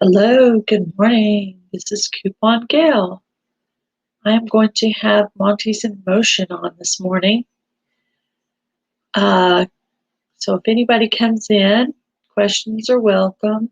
Hello, good morning. This is Coupon Gail. I am going to have Montys in Motion on this morning. So if anybody comes in, questions are welcome.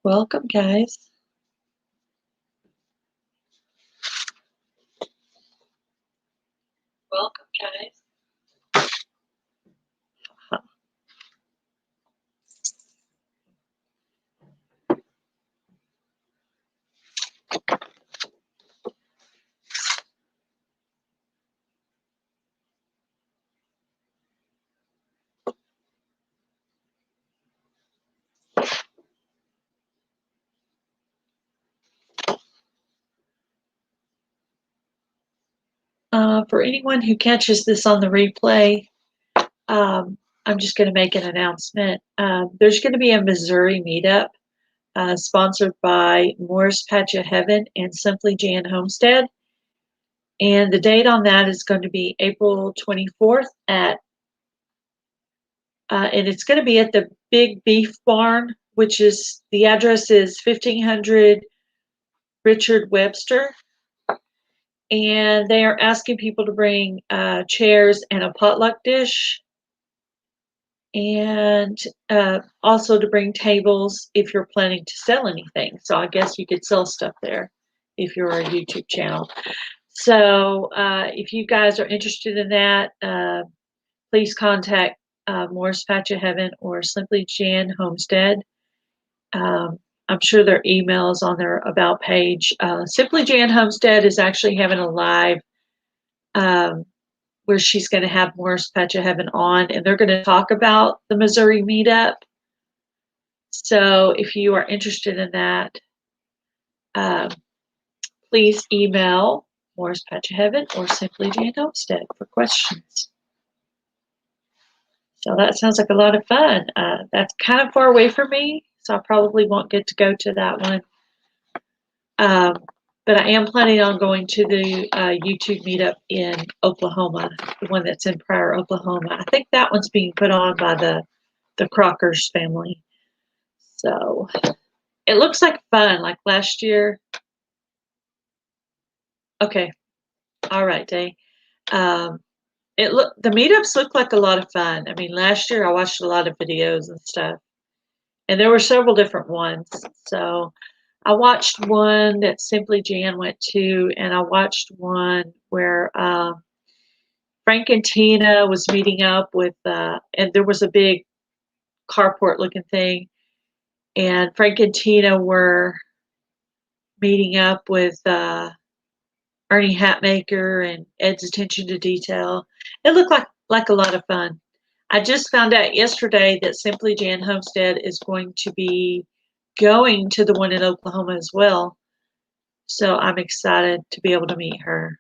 Welcome, guys. Welcome, guys. For anyone who catches this on the replay, I'm just going to make an announcement. There's going to be a Missouri meetup sponsored by Morris Patch of Heaven and Simply Jan Homestead. And the date on that is going to be April 24th and it's going to be at the Big Beef Barn, which is, the address is 1500 Richard Webster. And they are asking people to bring chairs and a potluck dish. And also to bring tables if you're planning to sell anything. So I guess you could sell stuff there if you're a YouTube channel. So if you guys are interested in that, please contact Morris Patch of Heaven or Simply Jan Homestead. I'm sure their email is on their About page. Simply Jan Homestead is actually having a live where she's going to have Morris Patch of Heaven on, and they're going to talk about the Missouri meetup. So if you are interested in that, please email Morris Patch of Heaven or Simply Jan Homestead for questions. So that sounds like a lot of fun. That's kind of far away from me, so I probably won't get to go to that one. But I am planning on going to the YouTube meetup in Oklahoma, the one that's in Pryor, Oklahoma. I think that one's being put on by the Crockers family. So it looks like fun, like last year. Okay. All right, Day. The meetups look like a lot of fun. I mean, last year I watched a lot of videos and stuff, and there were several different ones. So I watched one that Simply Jan went to, and I watched one where Frank and Tina was meeting up with, and there was a big carport looking thing, and Frank and Tina were meeting up with Ernie Hatmaker and Ed's Attention to Detail. It looked like a lot of fun. I just found out yesterday that Simply Jan Homestead is going to be going to the one in Oklahoma as well. So I'm excited to be able to meet her.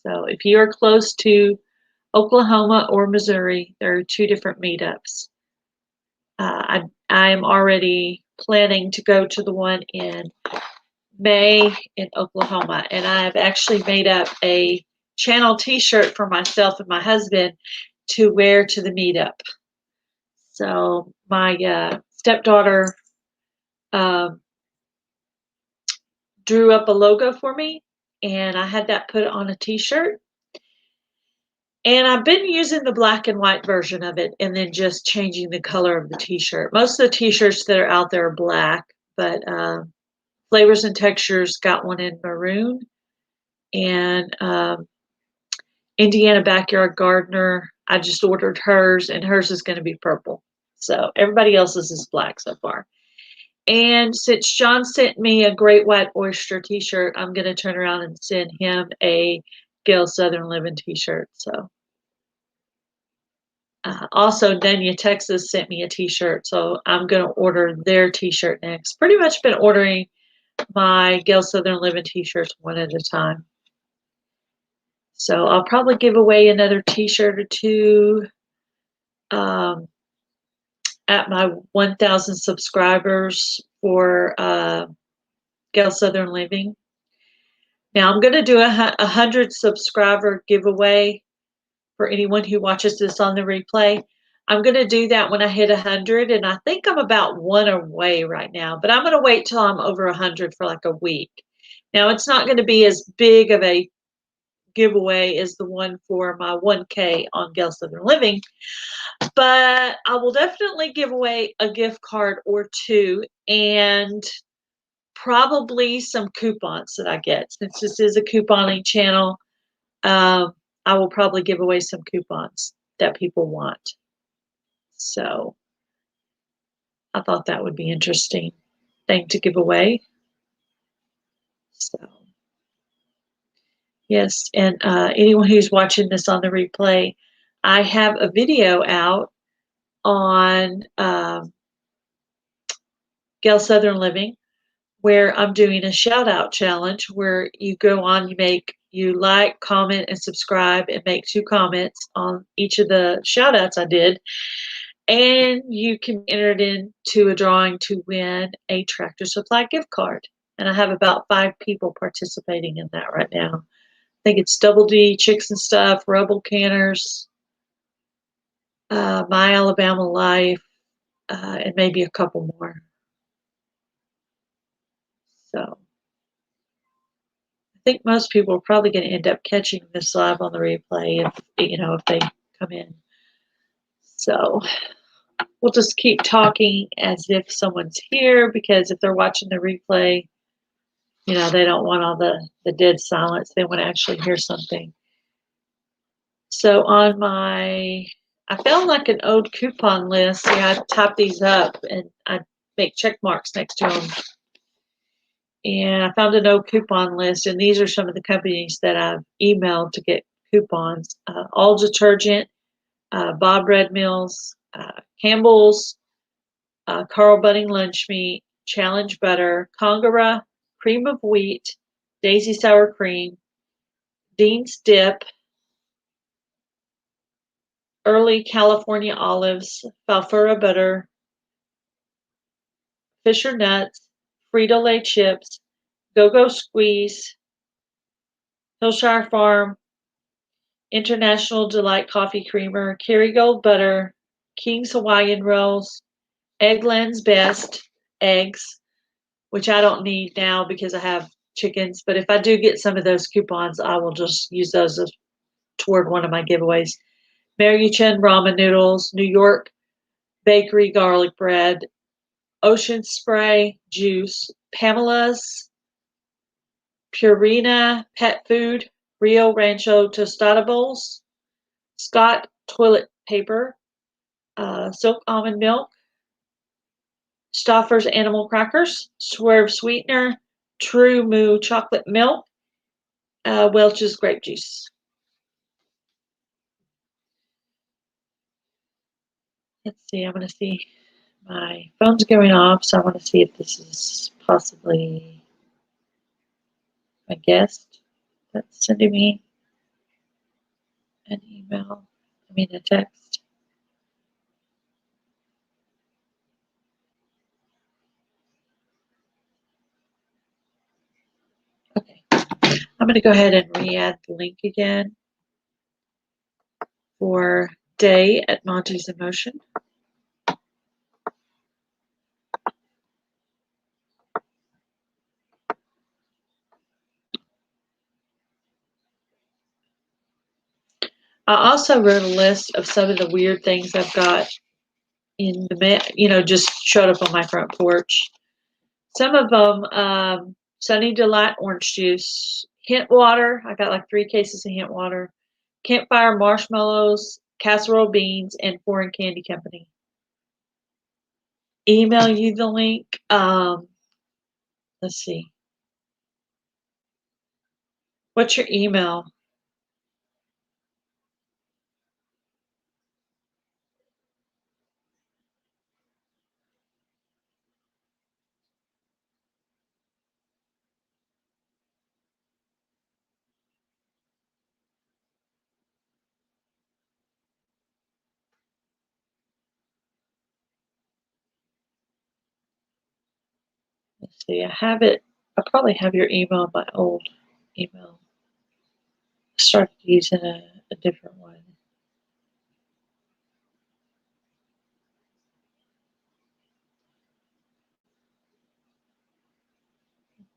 So if you are close to Oklahoma or Missouri, there are two different meetups. I am already planning to go to the one in May in Oklahoma, and I've actually made up a channel t-shirt for myself and my husband to wear to the meetup. So my stepdaughter drew up a logo for me, and I had that put on a t-shirt. And I've been using the black and white version of it and then just changing the color of the t-shirt. Most of the t-shirts that are out there are black, but Flavors and Textures got one in maroon, and Indiana Backyard Gardener, I just ordered hers, and hers is going to be purple. So everybody else's is black so far. And since John sent me a Great White Oyster t-shirt, I'm going to turn around and send him a Gail Southern Living t-shirt. So also, Dania, Texas sent me a t-shirt, so I'm going to order their t-shirt next. Pretty much been ordering my Gail Southern Living t-shirts one at a time. So I'll probably give away another t-shirt or two at my 1,000 subscribers for Gail Southern Living. Now I'm going to do a 100 subscriber giveaway for anyone who watches this on the replay. I'm going to do that when I hit 100, and I think I'm about one away right now, but I'm going to wait till I'm over 100 for like a week. Now, it's not going to be as big of a giveaway as the one for my 1K on Gail Southern Living, but I will definitely give away a gift card or two and probably some coupons that I get. Since this is a couponing channel, I will probably give away some coupons that people want. So I thought that would be interesting thing to give away. So yes, and anyone who's watching this on the replay, I have a video out on Gail Southern Living where I'm doing a shout out challenge where you go on, you like, comment, and subscribe and make 2 comments on each of the shout outs I did. And you can be entered into a drawing to win a Tractor Supply gift card. And I have about 5 people participating in that right now. I think it's Double D, Chicks and Stuff, Rebel Canners, My Alabama Life, and maybe a couple more. So I think most people are probably going to end up catching this live on the replay if they come in. So we'll just keep talking as if someone's here, because if they're watching the replay, they don't want all the dead silence. They want to actually hear something. So I found like an old coupon list. Yeah, I type these up and I make check marks next to them. And I found an old coupon list, and these are some of the companies that I've emailed to get coupons. All Detergent, Bob Red Mills, Campbell's, Carl Bunning Lunch Meat, Challenge Butter, Congaree, Cream of Wheat, Daisy Sour Cream, Dean's Dip, Early California Olives, Falfurra Butter, Fisher Nuts, Frito-Lay Chips, Go-Go Squeeze, Hillshire Farm, International Delight Coffee Creamer, Kerrygold Butter, King's Hawaiian Rolls, Eggland's Best Eggs, which I don't need now because I have chickens. But if I do get some of those coupons, I will just use those toward one of my giveaways. Maruchan Ramen Noodles, New York Bakery Garlic Bread, Ocean Spray Juice, Pamela's Purina Pet Food, Rio Rancho Tostada Bowls, Scott Toilet Paper, Silk Almond Milk, Stauffer's Animal Crackers, Swerve Sweetener, True Moo Chocolate Milk, Welch's Grape Juice. Let's see, I'm going to see. My phone's going off, so I want to see if this is possibly my guest that's sending me an email. A text. Okay. I'm going to go ahead and re-add the link again for Day at Montys in Motion. I also wrote a list of some of the weird things I've got in the mail, just showed up on my front porch. Some of them, Sunny Delight orange juice, hint water. I got like 3 cases of hint water, campfire marshmallows, casserole beans, and foreign candy company. email you the link. Let's see. What's your email? Let's see. I have it. I probably have your email in my old email. I started using a different one.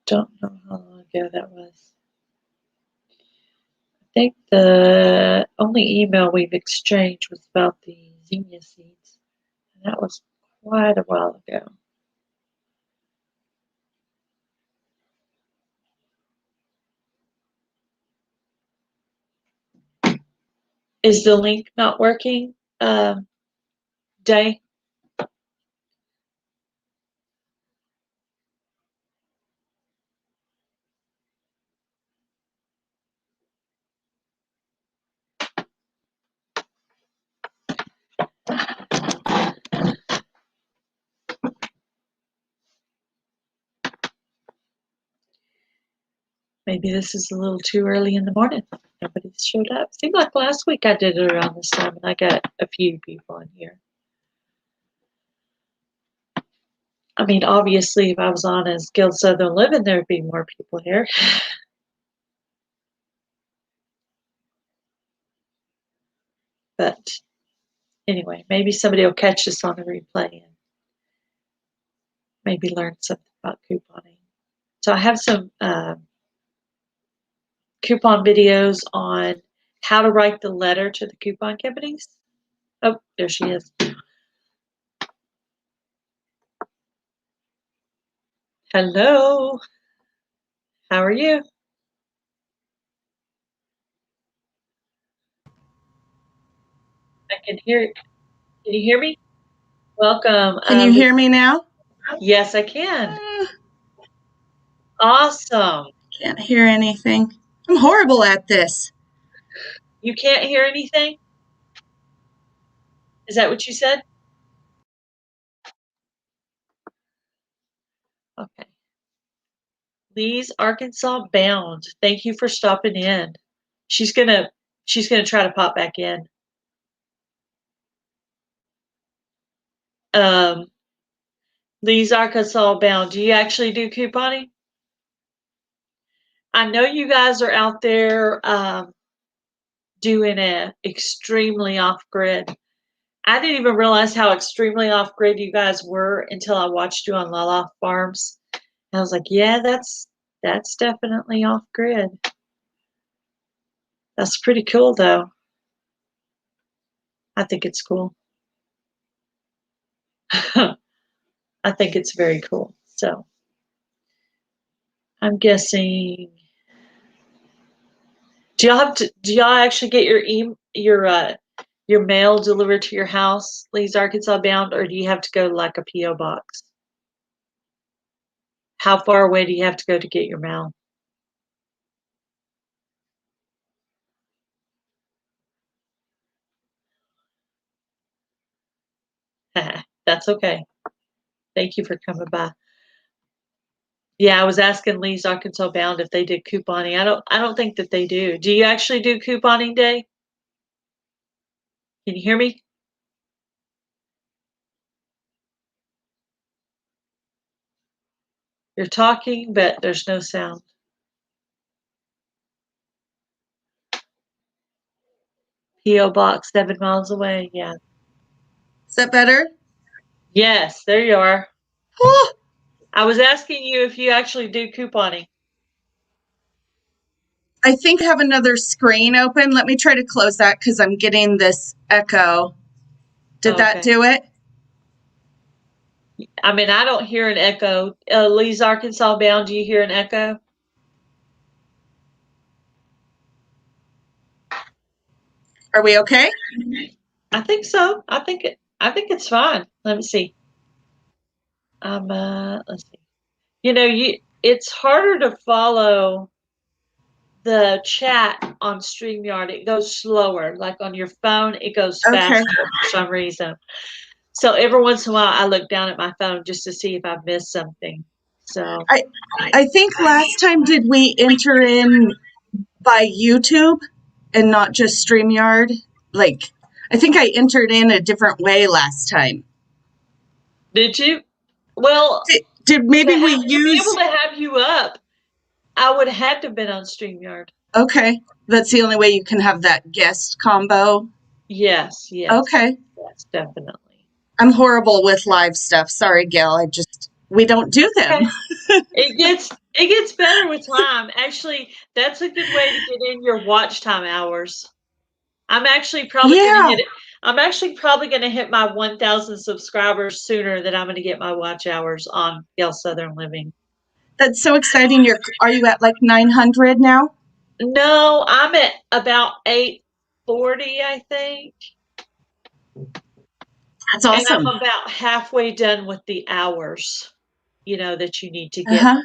Don't know how long ago that was. I think the only email we've exchanged was about the zinnia seeds. And that was quite a while ago. Is the link not working, Day? Maybe this is a little too early in the morning. Nobody's showed up. Seemed like last week I did it around this time and I got a few people in here. I mean, obviously, if I was on as Guild Southern Living, there'd be more people here. But anyway, maybe somebody will catch this on the replay and maybe learn something about couponing. So I have some coupon videos on how to write the letter to the coupon companies. Oh, there she is. Hello. How are you? I can hear. Can you hear me? Welcome. Can you hear me now? Yes, I can. Awesome. Can't hear anything. I'm horrible at this. You can't hear anything? Is that what you said? Okay. Lee's Arkansas bound. Thank you for stopping in. She's gonna try to pop back in. Lee's Arkansas bound. Do you actually do couponing? I know you guys are out there doing it extremely off grid. I didn't even realize how extremely off grid you guys were until I watched you on Lala Farms. And I was like, yeah, that's definitely off grid. That's pretty cool though. I think it's cool. I think it's very cool. So I'm guessing. Do y'all actually get your mail delivered to your house, Lee's Arkansas bound, or do you have to go to like a PO box? How far away do you have to go to get your mail? That's okay. Thank you for coming by. Yeah, I was asking Lee's Arkansas bound if they did couponing. I don't think that they do. Do you actually do couponing day? Can you hear me? You're talking, but there's no sound. PO box 7 miles away. Yeah. Is that better? Yes, there you are. Oh, I was asking you if you actually do couponing. I think I have another screen open. Let me try to close that because I'm getting this echo. Did that do it? I mean, I don't hear an echo. Lee's Arkansas bound, do you hear an echo? Are we okay? I think so. I think it's fine. Let me see. Let's see. It's harder to follow the chat on StreamYard. It goes slower. Like on your phone, it goes faster for some reason. So every once in a while, I look down at my phone just to see if I've missed something. So I think last time did we enter in by YouTube and not just StreamYard? Like, I think I entered in a different way last time. did you? Well, did maybe we to be use? able to have you up, I would have to have been on StreamYard. Okay, that's the only way you can have that guest combo. Yes. Okay. Yes, definitely. I'm horrible with live stuff. Sorry, Gail. We don't do them. Okay. It gets better with time. Actually, that's a good way to get in your watch time hours. I'm actually probably going to hit it. I'm actually probably going to hit my 1,000 subscribers sooner than I'm going to get my watch hours on Gail Southern Living. That's so exciting. Are you at like 900 now? No, I'm at about 840, I think. That's awesome. And I'm about halfway done with the hours, that you need to get.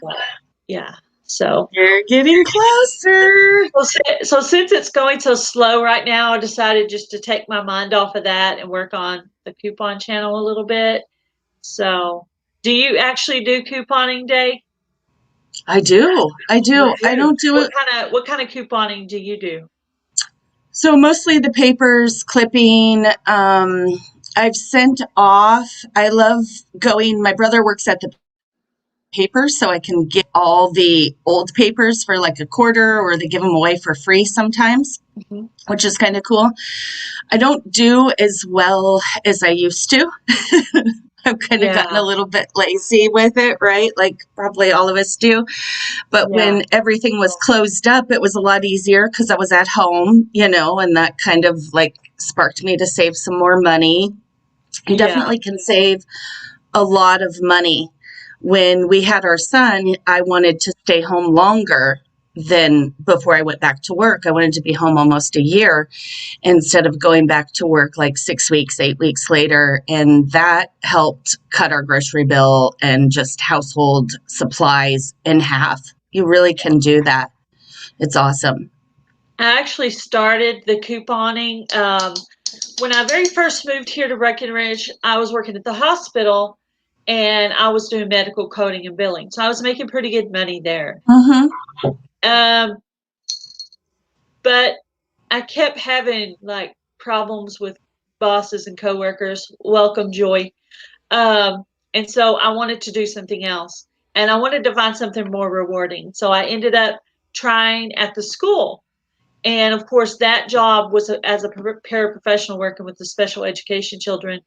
Yeah. So you're getting closer. So since it's going so slow right now, I decided just to take my mind off of that and work on the coupon channel a little bit. So do you actually do couponing, Day? I do. I don't do it. What kind of couponing do you do? So mostly the papers, clipping. I've sent off. I love going. My brother works at the papers, so I can get all the old papers for like a quarter, or they give them away for free sometimes, which is kind of cool. I don't do as well as I used to. I've kind of gotten a little bit lazy with it, right? Like probably all of us do. But when everything was closed up, it was a lot easier because I was at home, and that kind of like sparked me to save some more money. You definitely can save a lot of money. When we had our son, I wanted to stay home longer than before I went back to work. I wanted to be home almost a year instead of going back to work like 6 weeks, 8 weeks later. And that helped cut our grocery bill and just household supplies in half. You really can do that. It's awesome. I actually started the couponing. When I very first moved here to Breckenridge, I was working at the hospital and I was doing medical coding and billing. So I was making pretty good money there. But I kept having like problems with bosses and coworkers. Welcome, Joy. And so I wanted to do something else. And I wanted to find something more rewarding. So I ended up trying at the school. And of course, that job was as a paraprofessional working with the special education children,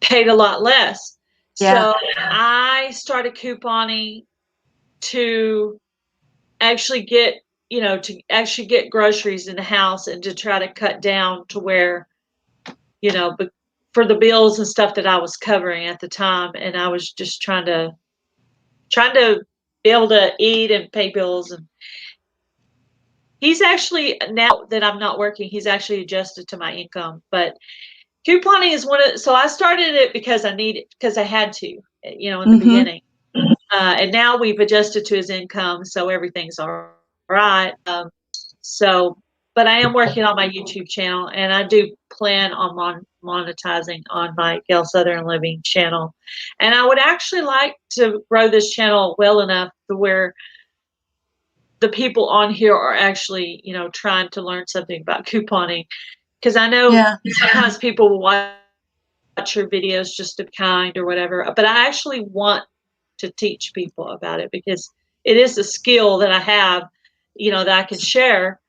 paid a lot less. So I started couponing to actually get, groceries in the house and to try to cut down to where, but for the bills and stuff that I was covering at the time. And I was just trying to be able to eat and pay bills. And he's actually, now that I'm not working, he's actually adjusted to my income. But couponing is so I started it because I had to, in the beginning. And now we've adjusted to his income, so everything's all right. But I am working on my YouTube channel, and I do plan on monetizing on my Gail Southern Living channel. And I would actually like to grow this channel well enough to where the people on here are actually, trying to learn something about couponing. Because I know sometimes people will watch your videos just to be kind or whatever, but I actually want to teach people about it because it is a skill that I have, that I can share,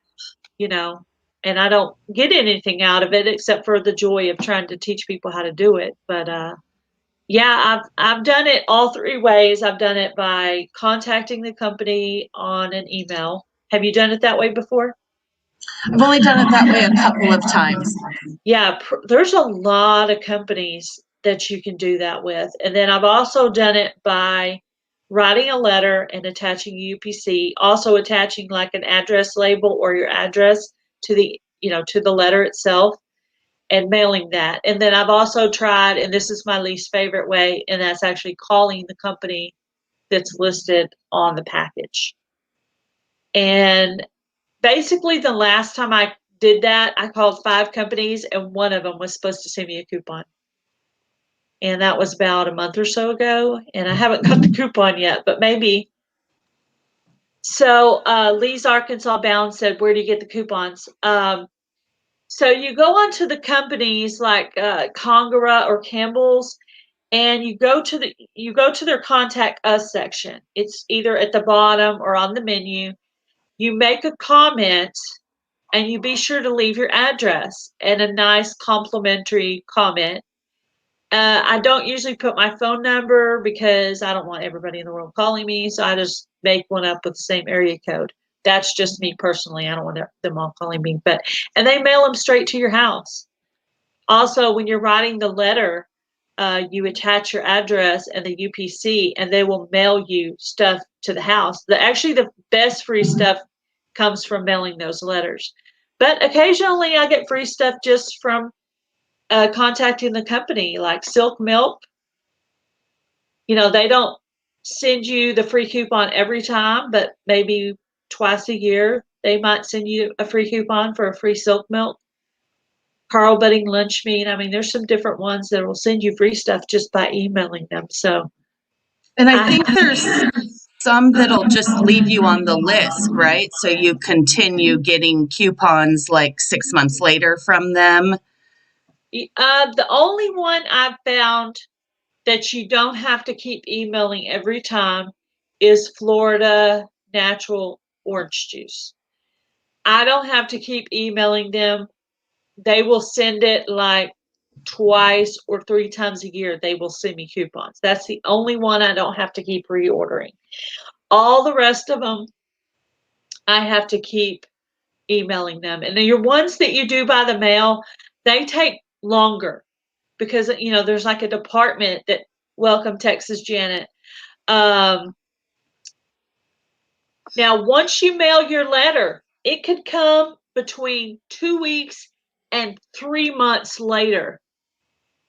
and I don't get anything out of it except for the joy of trying to teach people how to do it. But I've done it all three ways. I've done it by contacting the company on an email. Have you done it that way before? I've only done it that way a couple of times. Yeah, there's a lot of companies that you can do that with. And then I've also done it by writing a letter and attaching UPC, also attaching like an address label or your address to the, to the letter itself. and mailing that. And then I've also tried, and this is my least favorite way, and that's actually calling the company that's listed on the package. And basically, the last time I did that, I called 5 companies, and one of them was supposed to send me a coupon. And that was about a month or so ago, and I haven't got the coupon yet, but maybe. So Lee's Arkansas Bound said, "Where do you get the coupons?" So you go onto the companies like Congara or Campbell's, and you go to their contact us section. It's either at the bottom or on the menu. You make a comment, and you be sure to leave your address and a nice complimentary comment. I don't usually put my phone number because I don't want everybody in the world calling me, so I just make one up with the same area code. That's just me personally. I don't want them all calling me, and they mail them straight to your house. Also, when you're writing the letter, you attach your address and the UPC, and they will mail you stuff to the house. Actually, the best free stuff comes from mailing those letters. But occasionally, I get free stuff just from contacting the company, like Silk Milk. They don't send you the free coupon every time, but maybe twice a year they might send you a free coupon for a free Silk Milk. Carl Budding Lunch Meat. I mean, there's some different ones that will send you free stuff just by emailing them. So, And I think there's some that'll just leave you on the list, right? So you continue getting coupons like 6 months later from them. The only one I've found that you don't have to keep emailing every time is Florida Natural Orange Juice. I don't have to keep emailing them. They will send it like twice or 3 times a year. They will send me coupons. That's the only one I don't have to keep reordering. All the rest of them, I have to keep emailing them. And your ones that you do by the mail, they take longer because there's like a department that welcome Texas Janet. Now, once you mail your letter, it could come between 2 weeks and 3 months later.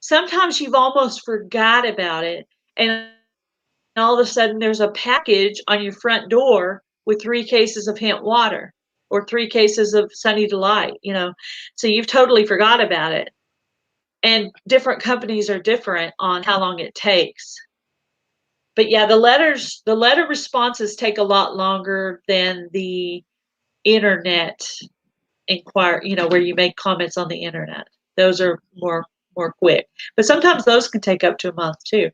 Sometimes you've almost forgot about it, and all of a sudden there's a package on your front door with 3 cases of hemp water or 3 cases of Sunny Delight, so you've totally forgot about it. And different companies are different on how long it takes. But yeah, the letter responses take a lot longer than the internet where you make comments on the internet. Those are more quick. But sometimes those can take up to a month too.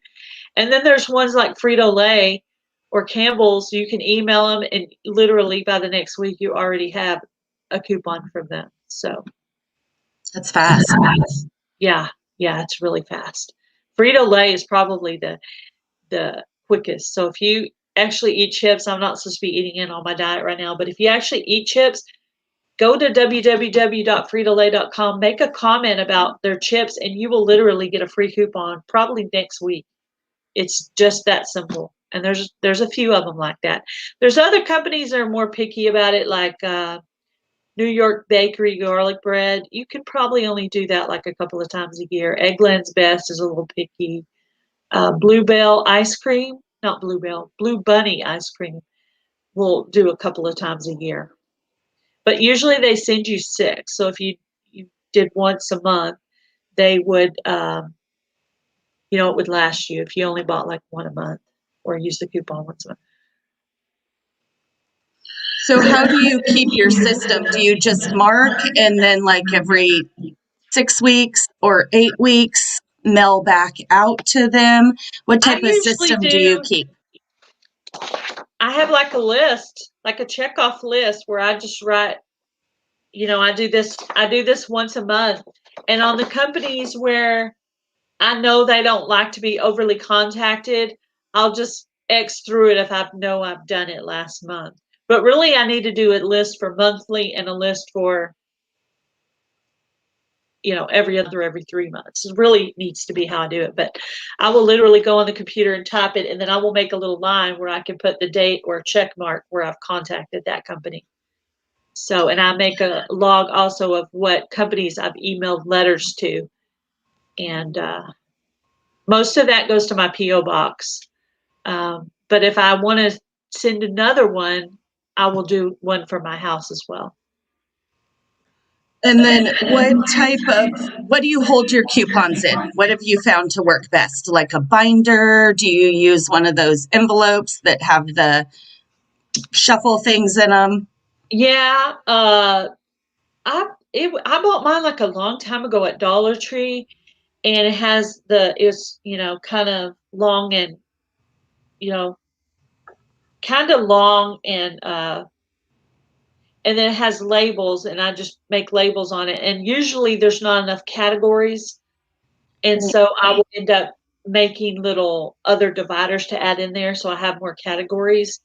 And then there's ones like Frito-Lay or Campbell's. You can email them, and literally by the next week, you already have a coupon from them. So that's fast. Yeah, it's really fast. Frito-Lay is probably the quickest. So if you actually eat chips, I'm not supposed to be eating in on my diet right now, but if you actually eat chips, go to www.fritolay.com, make a comment about their chips, and you will literally get a free coupon probably next week. It's just that simple. And there's a few of them like that. There's other companies that are more picky about it, like New York Bakery garlic bread. You could probably only do that like a couple of times a year. Eggland's Best is a little picky. Bluebell ice cream, not Bluebell, Blue Bunny ice cream will do a couple of times a year. But usually they send you 6. So if you did once a month, they would, it would last you if you only bought like one a month or use the coupon once a month. So how do you keep your system? Do you just mark and then like every 6 weeks or 8 weeks mail back out to them? What type of system do you keep? I have like a list, like a checkoff list where I just write, I do this once a month. And on the companies where I know they don't like to be overly contacted, I'll just X through it if I know I've done it last month. But really, I need to do a list for monthly and a list for, every 3 months. It really needs to be how I do it. But I will literally go on the computer and type it, and then I will make a little line where I can put the date or a check mark where I've contacted that company. So, and I make a log also of what companies I've emailed letters to. And most of that goes to my P.O. box. But if I want to send another one, I will do one for my house as well. And then what do you hold your coupons in? What have you found to work best? Like a binder? Do you use one of those envelopes that have the shuffle things in them? Yeah, I bought mine like a long time ago at Dollar Tree, and it's kind of long and you know kind of long and then it has labels, and I just make labels on it. And usually there's not enough categories, and so I will end up making little other dividers to add in there so I have more categories.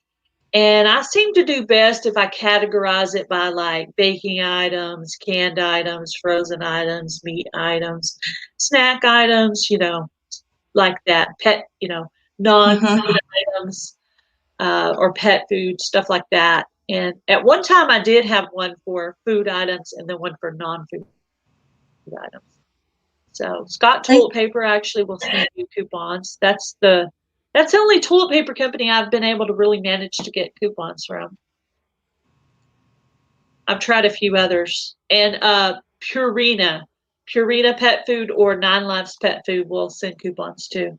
And I seem to do best if I categorize it by like baking items, canned items, frozen items, meat items, snack items, like that. Pet, non-food Mm-hmm. items, or pet food, stuff like that. And at one time I did have one for food items and then one for non-food items. So Scott I, Toilet Paper actually will send you coupons. That's the only toilet paper company I've been able to really manage to get coupons from. I've tried a few others. And Purina Pet Food or Nine Lives Pet Food will send coupons too.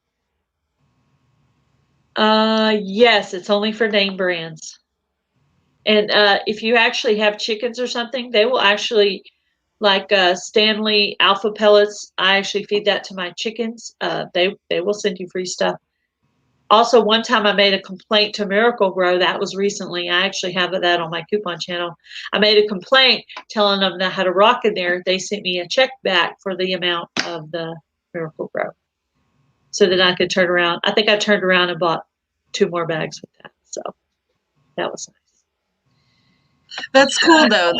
Yes, it's only for name brands. And if you actually have chickens or something, they will actually, like Stanley Alpha Pellets, I actually feed that to my chickens. They will send you free stuff. Also, one time I made a complaint to Miracle Grow. That was recently. I actually have that on my coupon channel. I made a complaint telling them that I had a rock in there. They sent me a check back for the amount of the Miracle Grow, so that I could turn around. I think I turned around and bought 2 more bags with that. So that was nice. that's cool though.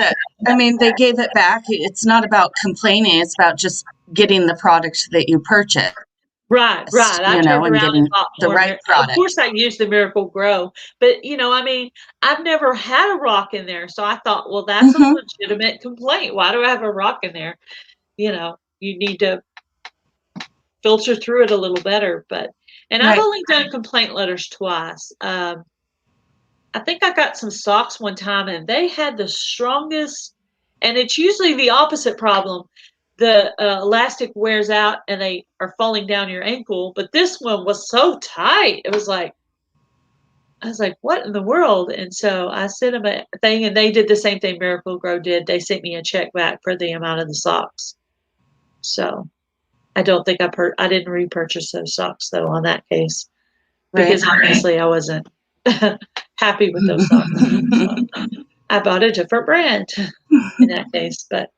They gave it back. It's not about complaining. It's about just getting the product that you purchased, Right, right. I turned and around and getting bought the more. right Of product. course, I used the Miracle Grow, but I've never had a rock in there, so I thought, well, that's a Mm-hmm. legitimate complaint. Why do I have a rock in there? You need to filter through it a little better. And I've Right. only done complaint letters twice. I think I got some socks one time, and they had the strongest, and it's usually the opposite problem. The elastic wears out and they are falling down your ankle, but this one was so tight. I was like, what in the world? And so I sent them a thing, and they did the same thing Miracle Grow did. They sent me a check back for the amount of the socks. So I don't think I didn't repurchase those socks though on that case, Right. because obviously I wasn't happy with those socks. So I bought a different brand in that case. But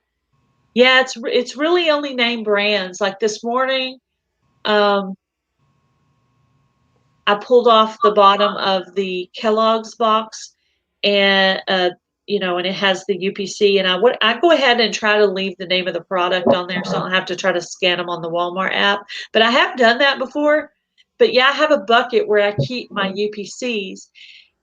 yeah, it's really only name brands. Like this morning, um, I pulled off the bottom of the Kellogg's box, and and it has the UPC. And I go ahead and try to leave the name of the product on there, so I don't have to try to scan them on the Walmart app. But I have done that before. But yeah, I have a bucket where I keep my UPCs.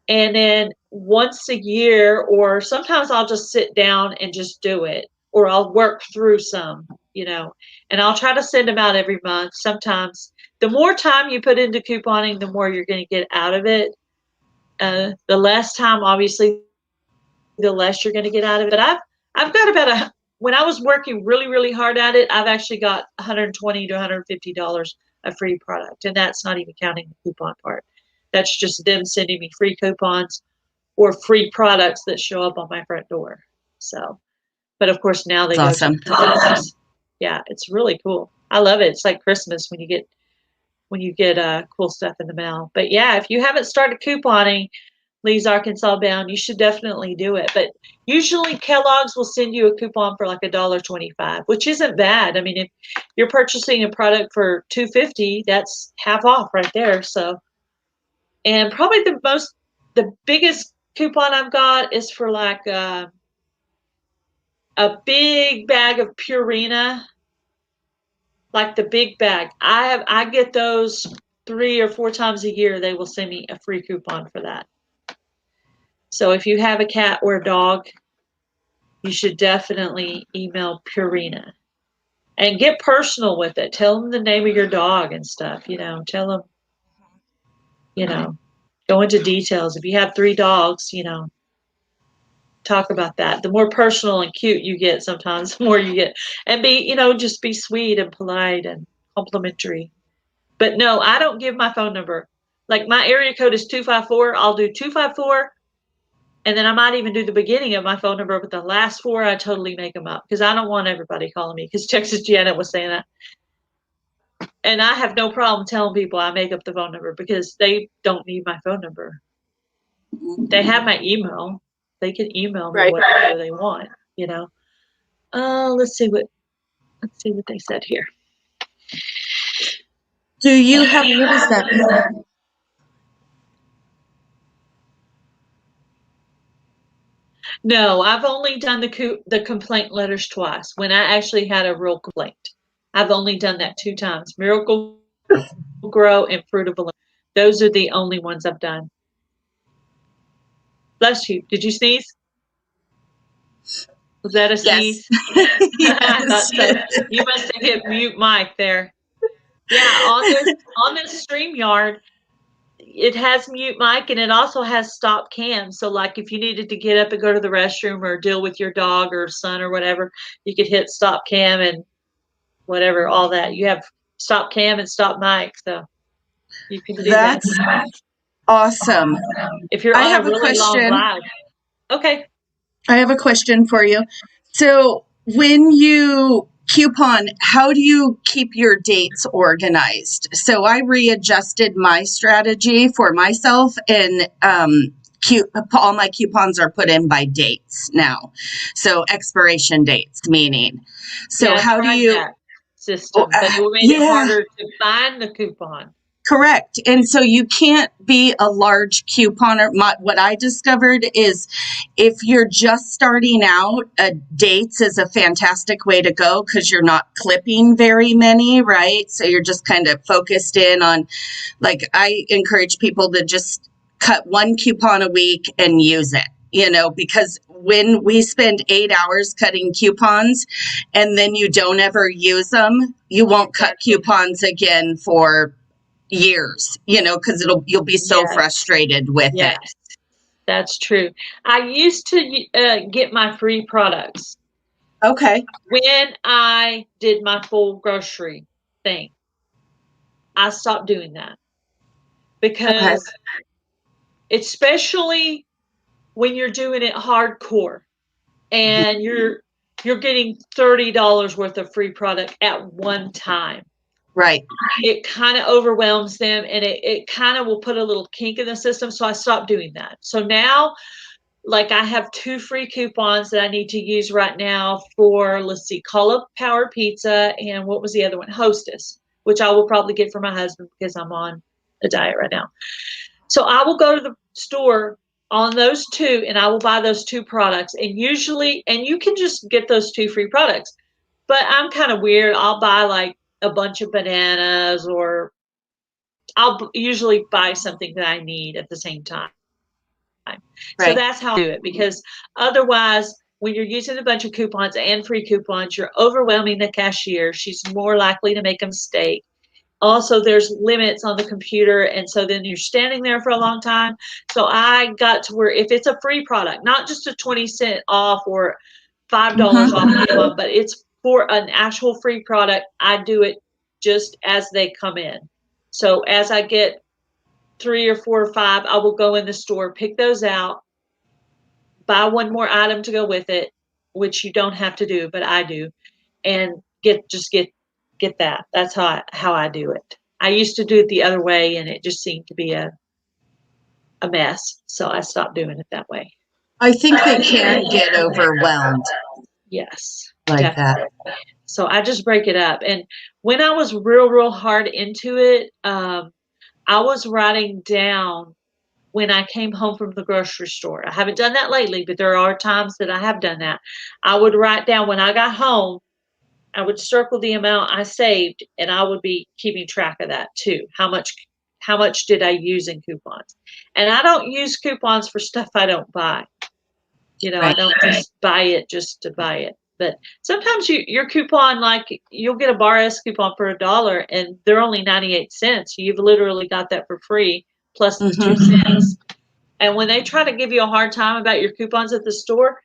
And then once a year, or sometimes I'll just sit down and just do it, or I'll work through some, and I'll try to send them out every month. Sometimes the more time you put into couponing, the more you're going to get out of it. The less time, obviously, the less you're going to get out of it. But I've got when I was working really, really hard at it, I've actually got $120 to $150 of free product. And that's not even counting the coupon part. That's just them sending me free coupons or free products that show up on my front door. So, but of course now they That's go awesome. to customers. Yeah, it's really cool. I love it. It's like Christmas when you get cool stuff in the mail. But yeah, if you haven't started couponing, Lee's Arkansas bound, you should definitely do it. But usually Kellogg's will send you a coupon for like $1.25, which isn't bad. I mean, if you're purchasing a product for $2.50, that's half off right there. So, and probably the biggest coupon I've got is for like a big bag of Purina, like the big bag. I get those 3 or 4 times a year. They will send me a free coupon for that. So if you have a cat or a dog, you should definitely email Purina and get personal with it. Tell them the name of your dog and stuff, you know, tell them, you know, go into details. If you have 3 dogs, you know, talk about that. The more personal and cute you get sometimes, the more you get. And be, you know, just be sweet and polite and complimentary. But no, I don't give my phone number. Like my area code is 254. I'll do 254. And then I might even do the beginning of my phone number, but the last 4, I totally make them up because I don't want everybody calling me. Because Texas Janet was saying that. And I have no problem telling people I make up the phone number because they don't need my phone number. They have my email. They can email me Right. whatever they want, you know. Let's see what they said here. Do you have, what is that? No, I've only done the complaint letters twice when I actually had a real complaint. I've only done that 2 times. Miracle Grow and Fruit of Balloon. Those are the only ones I've done. Bless you. Did you sneeze? Was that a Yes. sneeze? I thought so. You must have hit mute mic there. Yeah, on this StreamYard, it has mute mic and it also has stop cam. So like if you needed to get up and go to the restroom or deal with your dog or son or whatever, you could hit stop cam and whatever, all that. You have stop cam and stop mic, so you can do that. That's awesome. If you're I on a have a really long question. live. Okay. I have a question for you. So when you coupon, how do you keep your dates organized? So I readjusted my strategy for myself, and all my coupons are put in by dates now. So expiration dates, meaning. So Yeah, I how do tried you? that system, but it made it Yeah. harder to find the coupon. Correct. And so you can't be a large couponer. What I discovered is if you're just starting out, dates is a fantastic way to go because you're not clipping very many, right? So you're just kind of focused in on, like, I encourage people to just cut 1 coupon a week and use it. You know, because when we spend 8 hours cutting coupons and then you don't ever use them, you won't cut coupons again for years, you know, because you'll be so Yes. frustrated with it. Yes, that's true. I used to get my free products Okay. when I did my full grocery thing. I stopped doing that Okay. because especially when you're doing it hardcore and you're getting $30 worth of free product at one time. Right. It kind of overwhelms them and it kind of will put a little kink in the system. So I stopped doing that. So now, like I have 2 free coupons that I need to use right now for, let's see, Call Up Power Pizza and what was the other one? Hostess, which I will probably get for my husband because I'm on a diet right now. So I will go to the store on those 2 and I will buy those 2 products. And usually, and you can just get those 2 free products. But I'm kind of weird. I'll buy like a bunch of bananas or I'll usually buy something that I need at the same time. So Right. that's how I do it because otherwise, when you're using a bunch of coupons and free coupons, you're overwhelming the cashier. She's more likely to make a mistake. Also, there's limits on the computer, and so then you're standing there for a long time. So I got to where if it's a free product, not just a 20-cent off or $5 off coupon, but it's for an actual free product, I do it just as they come in. So as I get 3 or 4 or 5, I will go in the store, pick those out, buy one more item to go with it, which you don't have to do, but I do, and get that. That's how I do it. I used to do it the other way, and it just seemed to be a mess, so I stopped doing it that way. I think they can get overwhelmed Yes, like definitely. that. So I just break it up. And when I was real hard into it, I was writing down when I came home from the grocery store. I haven't done that lately, but there are times that I have done that. I would write down when I got home, I would circle the amount I saved and I would be keeping track of that too. How much did I use in coupons? And I don't use coupons for stuff I don't buy. You know, I Right. don't just buy it just to buy it. But sometimes your coupon, like you'll get a Bar S coupon for $1 and they're only 98 cents. You've literally got that for free plus the 2 cents. And when they try to give you a hard time about your coupons at the store,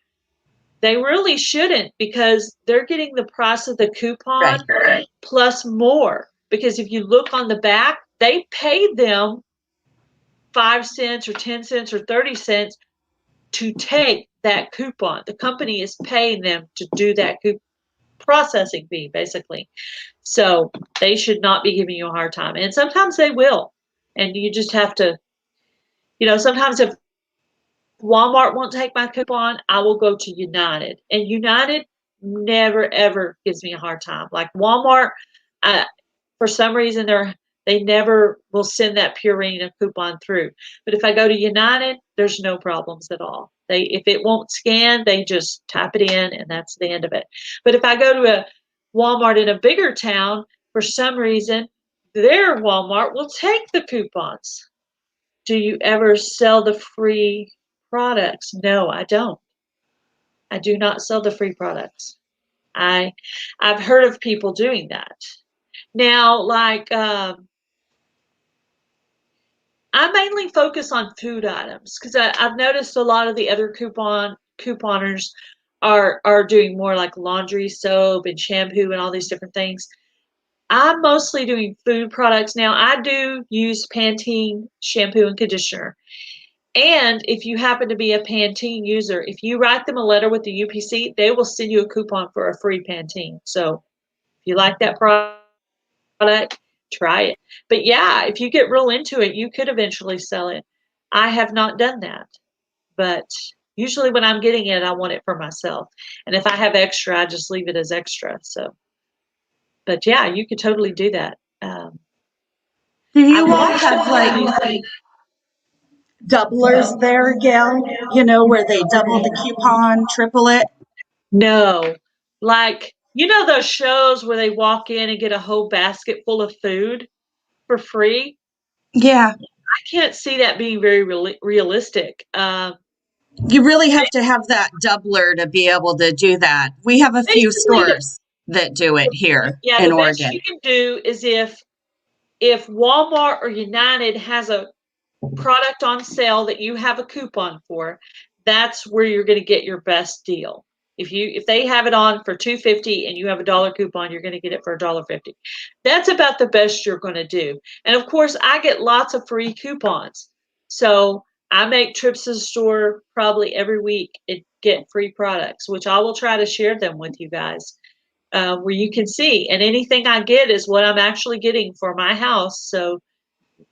they really shouldn't, because they're getting the price of the coupon Right. plus more. Because if you look on the back, they paid them 5 cents or 10 cents or 30 cents to take that coupon. The company is paying them to do that processing fee, basically. So they should not be giving you a hard time. And sometimes they will. And you just have to, sometimes if Walmart won't take my coupon, I will go to United. And United never ever gives me a hard time. Like Walmart, for some reason they never will send that Purina coupon through. But if I go to United, there's no problems at all. If it won't scan, they just type it in and that's the end of it. But if I go to a Walmart in a bigger town, for some reason, their Walmart will take the coupons. Do you ever sell the free products? No, I don't. I do not sell the free products. I've heard of people doing that. Now, like I mainly focus on food items because I've noticed a lot of the other couponers are doing more like laundry soap and shampoo and all these different things. I'm mostly doing food products now. I do use Pantene shampoo and conditioner. And if you happen to be a Pantene user, if you write them a letter with the UPC, they will send you a coupon for a free Pantene. So if you like that product, try it. But yeah, if you get real into it, you could eventually sell it. I have not done that, but usually when I'm getting it, I want it for myself. And if I have extra, I just leave it as extra. So, but yeah, you could totally do that. Do I've you all watched have like it. doublers there, Gail? Where they double the coupon, triple it? No, like, those shows where they walk in and get a whole basket full of food for free? Yeah. I can't see that being very realistic. You really have to have that doubler to be able to do that. We have a few Basically, stores that do it here yeah, in the best Oregon. you can do is if Walmart or United has a product on sale that you have a coupon for, that's where you're going to get your best deal. If they have it on for $2.50 and you have $1 coupon, you're going to get it for $1.50. That's about the best you're going to do. And of course, I get lots of free coupons. So I make trips to the store probably every week and get free products, which I will try to share them with you guys, where you can see. And anything I get is what I'm actually getting for my house. So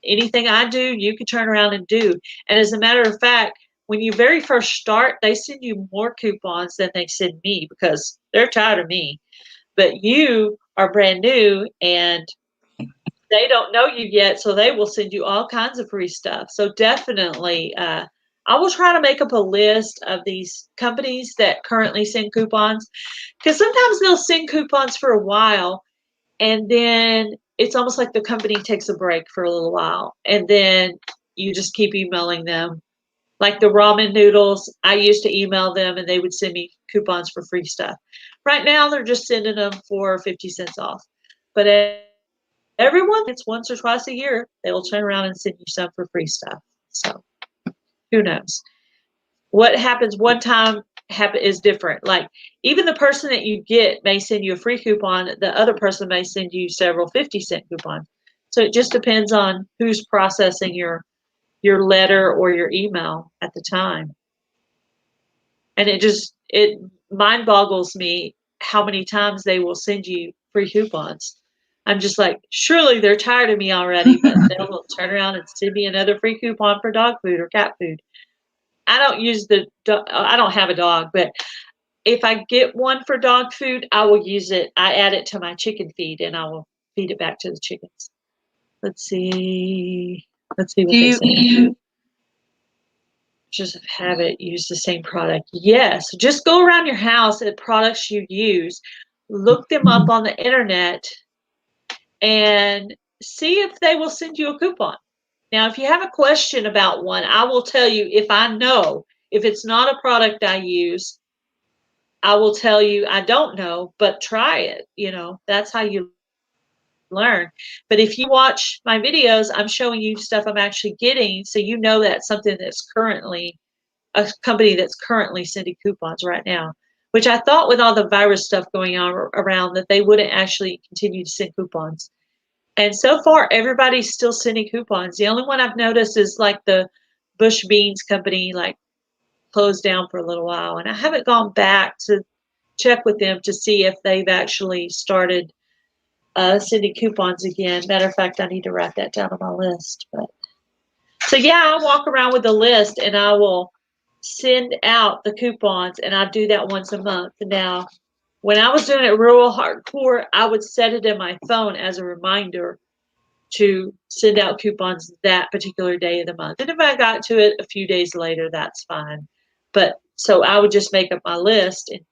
anything I do, you can turn around and do. And as a matter of fact, when you very first start, they send you more coupons than they send me because they're tired of me. But you are brand new and they don't know you yet, so they will send you all kinds of free stuff. So definitely, I will try to make up a list of these companies that currently send coupons, because sometimes they'll send coupons for a while and then it's almost like the company takes a break for a little while and then you just keep emailing them. Like the ramen noodles, I used to email them and they would send me coupons for free stuff. Right now they're just sending them for 50 cents off. But everyone, it's once or twice a year, they will turn around and send you some for free stuff. So who knows? What happens one time is different. Like even the person that you get may send you a free coupon. The other person may send you several 50-cent coupons. So it just depends on who's processing your letter or your email at the time. And it mind boggles me how many times they will send you free coupons. I'm just like, surely they're tired of me already, but they'll turn around and send me another free coupon for dog food or cat food. I don't have a dog, but if I get one for dog food, I will use it. I add it to my chicken feed and I will feed it back to the chickens. Let's see. Let's see Do what they you say. Just have it use the same product. Yes. Just go around your house at products you use, look them up on the internet, and see if they will send you a coupon. Now, if you have a question about one, I will tell you if I know If it's not a product I use, I will tell you I don't know, but try it. That's how you learn. But if you watch my videos, I'm showing you stuff I'm actually getting, so that's something that's currently a company that's currently sending coupons right now, which I thought with all the virus stuff going on around that they wouldn't actually continue to send coupons. And so far, everybody's still sending coupons. The only one I've noticed is like the Bush Beans company, like closed down for a little while. And I haven't gone back to check with them to see if they've actually started sending coupons again. Matter of fact, I need to write that down on my list. But so yeah, I walk around with a list and I will send out the coupons, and I do that once a month. Now, when I was doing it real hardcore, I would set it in my phone as a reminder to send out coupons that particular day of the month. And if I got to it a few days later, that's fine. But so I would just make up my list, and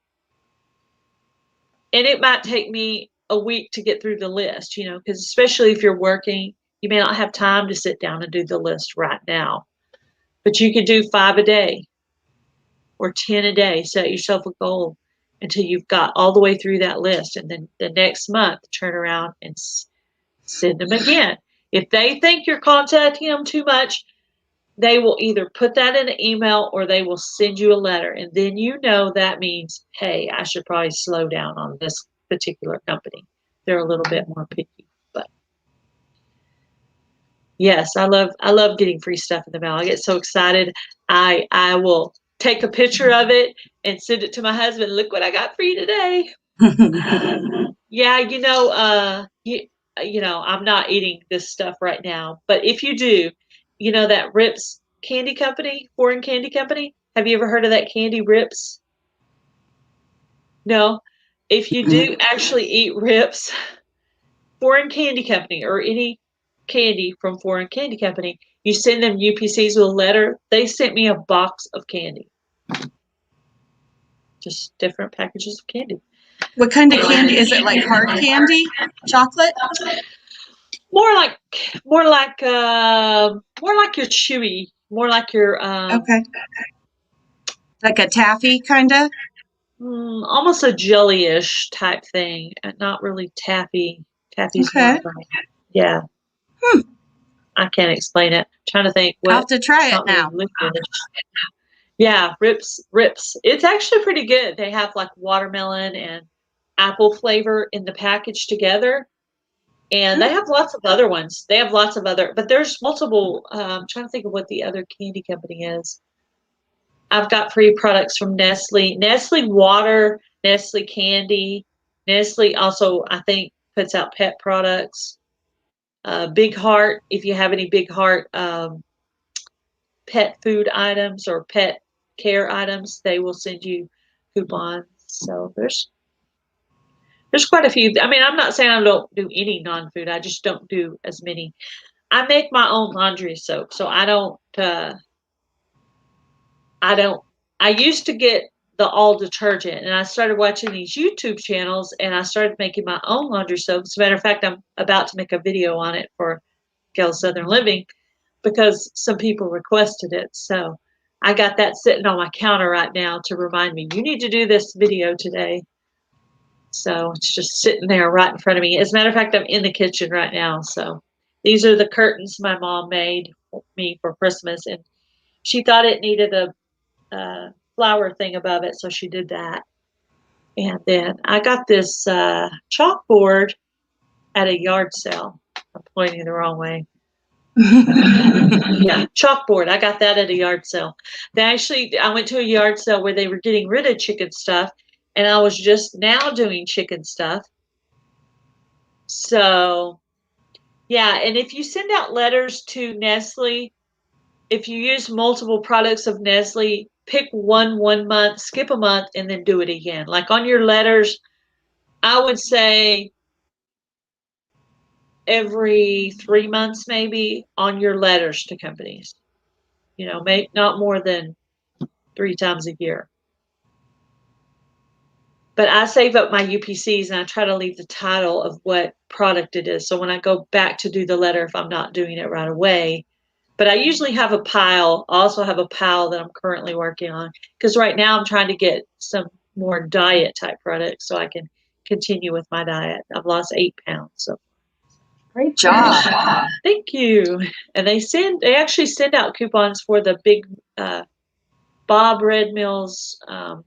it might take me a week to get through the list, because especially if you're working, you may not have time to sit down and do the list right now. But you could do 5 a day or 10 a day. Set yourself a goal until you've got all the way through that list. And then the next month, turn around and send them again. If they think you're contacting them too much, they will either put that in an email or they will send you a letter. And then that means, hey, I should probably slow down on this particular company. They're a little bit more picky. But yes, I love getting free stuff in the mail. I get so excited. I will take a picture of it and send it to my husband. Look what I got for you today. Yeah, I'm not eating this stuff right now, but if you do, that Rips candy company, foreign candy company. Have you ever heard of that candy, Rips? No. If you do actually eat Rips, foreign candy company, or any candy from foreign candy company, you send them UPCs with a letter. They sent me a box of candy, just different packages of candy. What kind of candy? Is it like hard candy? Chocolate? More like more like your chewy, more like your Okay. Like a taffy kind of? almost a jelly-ish type thing, and not really taffy. Taffy's more Okay. of yeah. I can't explain it. I'm trying to think I'll what. have to try It's it not really now. liquid. Yeah, Rips. It's actually pretty good. They have like watermelon and apple flavor in the package together. And they have lots of other ones. They have lots of other, but there's multiple. I'm trying to think of what the other candy company is. I've got free products from Nestle, Nestle water, Nestle candy. Nestle also, I think, puts out pet products. Big Heart, if you have any Big Heart pet food items or pet care items, they will send you coupons. So there's quite a few. I mean, I'm not saying I don't do any non-food. I just don't do as many. I make my own laundry soap, so I don't. I used to get the all detergent, and I started watching these YouTube channels, and I started making my own laundry soap. As a matter of fact, I'm about to make a video on it for Gail Southern Living because some people requested it. So I got that sitting on my counter right now to remind me, you need to do this video today. So it's just sitting there right in front of me. As a matter of fact, I'm in the kitchen right now. So these are the curtains my mom made for me for Christmas, and she thought it needed a flower thing above it, so she did that. And then I got this chalkboard at a yard sale. I'm pointing the wrong way. Yeah, chalkboard. I got that at a yard sale. I went to a yard sale where they were getting rid of chicken stuff, and I was just now doing chicken stuff. So, yeah, and if you send out letters to Nestle, if you use multiple products of Nestle, pick one month, skip a month, and then do it again. Like on your letters, I would say every 3 months, maybe, on your letters to companies. Not more than 3 times a year. But I save up my UPCs and I try to leave the title of what product it is. So when I go back to do the letter, if I'm not doing it right away, But I usually have a pile. I also have a pile that I'm currently working on because right now I'm trying to get some more diet type products so I can continue with my diet. I've lost 8 pounds. So Great job. thank you. And they actually send out coupons for the big Bob Red Mills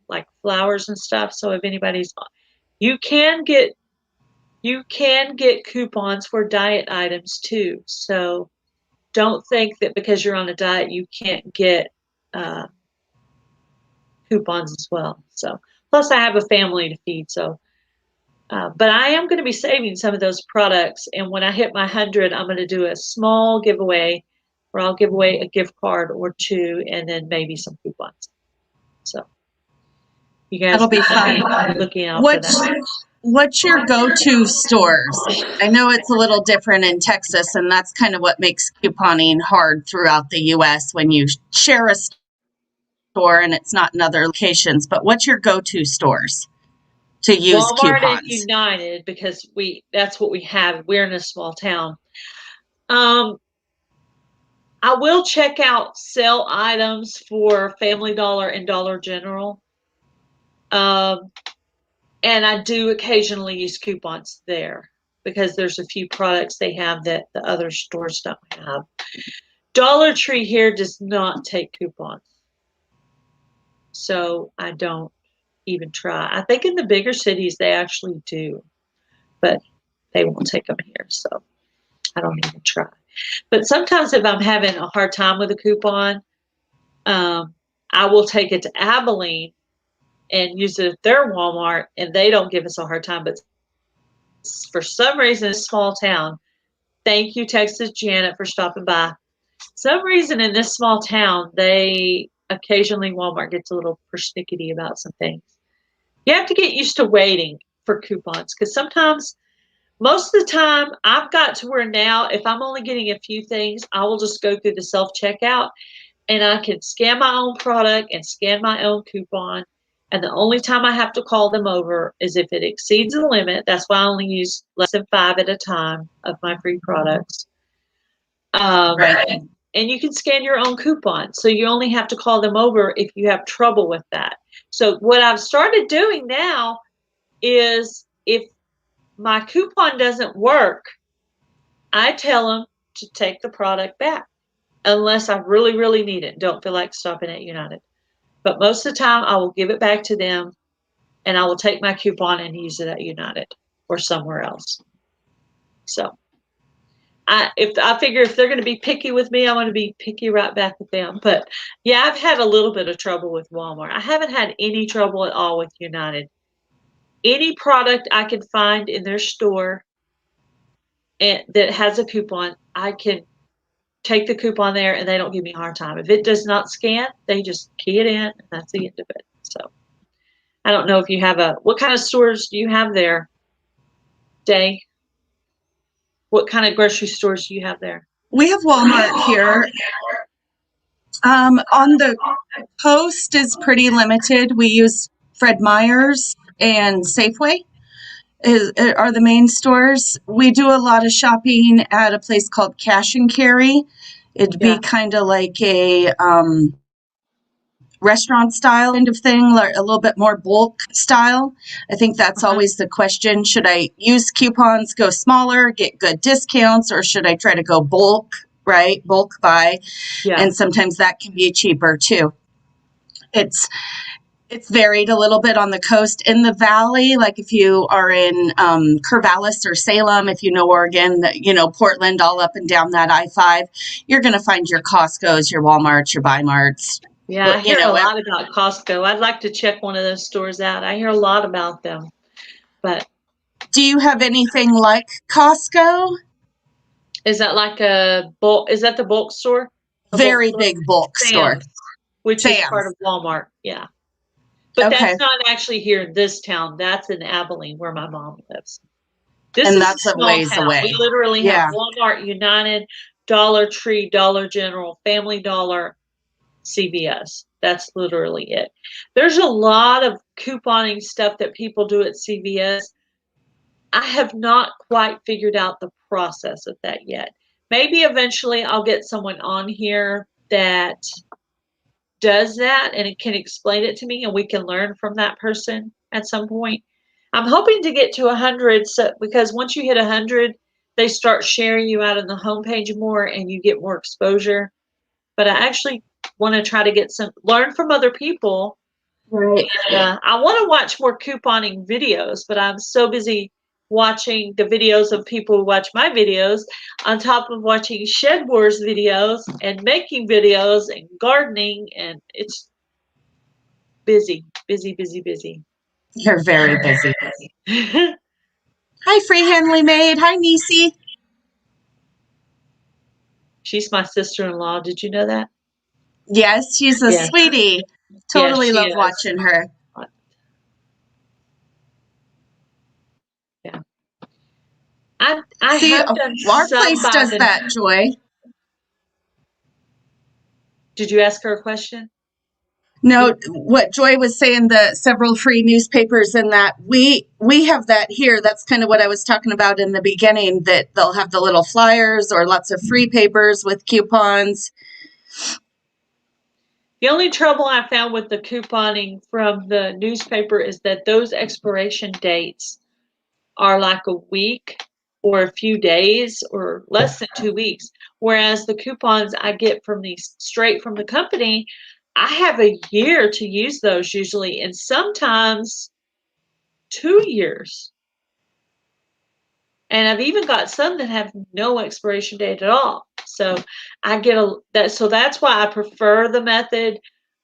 like flowers and stuff. So if anybody's, you can get coupons for diet items too. So don't think that because you're on a diet you can't get uh, coupons as well. So plus I have a family to feed. So but I am going to be saving some of those products, and when I hit my 100, I'm going to do a small giveaway where I'll give away a gift card or two, and then maybe some coupons. So you guys That'll be fun. be looking out for that. What's your go-to stores? I know it's a little different in Texas, and that's kind of what makes couponing hard throughout the U.S. when you share a store and it's not in other locations. But what's your go-to stores to use Walmart and coupons? United, because that's what we have. We're in a small town. I will check out sale items for Family Dollar and Dollar General. And I do occasionally use coupons there because there's a few products they have that the other stores don't have. Dollar Tree here does not take coupons. So I don't even try. I think in the bigger cities they actually do, but they won't take them here. So I don't even try. But sometimes if I'm having a hard time with a coupon, I will take it to Abilene and use it at their Walmart, and they don't give us a hard time. But for some reason, in a small town, thank you, Texas Janet, for stopping by. Some reason in this small town, they occasionally Walmart gets a little persnickety about some things. You have to get used to waiting for coupons because sometimes, most of the time, I've got to where now, if I'm only getting a few things, I will just go through the self checkout and I can scan my own product and scan my own coupon. And the only time I have to call them over is if it exceeds the limit. That's why I only use less than 5 at a time of my free products. Right. And you can scan your own coupon. So you only have to call them over if you have trouble with that. So what I've started doing now is if my coupon doesn't work, I tell them to take the product back unless I really, really need it. Don't feel like stopping at United. But most of the time, I will give it back to them, and I will take my coupon and use it at United or somewhere else. So I figure if they're going to be picky with me, I'm going to be picky right back with them. But yeah, I've had a little bit of trouble with Walmart. I haven't had any trouble at all with United. Any product I can find in their store and that has a coupon, I can take the coupon there and they don't give me a hard time. If it does not scan, they just key it in and that's the end of it. So I don't know if you have what kind of stores do you have there, Day? What kind of grocery stores do you have there? We have Walmart here. On the coast is pretty limited. We use Fred Meyer's and Safeway are the main stores. We do a lot of shopping at a place called Cash and Carry. It'd be kind of like a restaurant style kind of thing, like a little bit more bulk style. I think that's always the question. Should I use coupons, go smaller, get good discounts, or should I try to go bulk, right? Bulk buy. Yeah. And sometimes that can be cheaper too. It's varied a little bit on the coast. In the valley, like if you are in Corvallis or Salem, if you know Oregon, Portland, all up and down that I-5, you're going to find your Costco's, your Walmarts, your Bi-Marts. Yeah, I hear a lot about Costco. I'd like to check one of those stores out. I hear a lot about them. But do you have anything like Costco? Is that like a bulk? Is that the bulk store? Very big bulk store. Which is part of Walmart. Yeah. But that's not actually here in this town. That's in Abilene where my mom lives. That's a ways away. We literally have Walmart, United, Dollar Tree, Dollar General, Family Dollar, CVS. That's literally it. There's a lot of couponing stuff that people do at CVS. I have not quite figured out the process of that yet. maybe eventually I'll get someone on here that does that and it can explain it to me and we can learn from that person at some point. I'm hoping to get to 100 because once you hit 100, they start sharing you out on the homepage more and you get more exposure. But I actually want to try to learn from other people. Right. And, I want to watch more couponing videos, but I'm so busy watching the videos of people who watch my videos on top of watching Shed Wars videos and making videos and gardening, and it's busy, busy, busy, busy. You're very busy. Hi, Free Handley Maid. Hi, Niecy. She's my sister-in-law. Did you know that? Yes, she's a sweetie. Totally she love is. watching her. Yeah. I See, have done our some place does that, Joy. Did you ask her a question? No, what Joy was saying, the several free newspapers and that we have that here. That's kind of what I was talking about in the beginning, that they'll have the little flyers or lots of free papers with coupons. The only trouble I found with the couponing from the newspaper is that those expiration dates are like a week or a few days or less than 2 weeks. Whereas the coupons I get from these straight from the company, I have a year to use those usually, and sometimes 2 years. And I've even got some that have no expiration date at all. So I get so that's why I prefer the method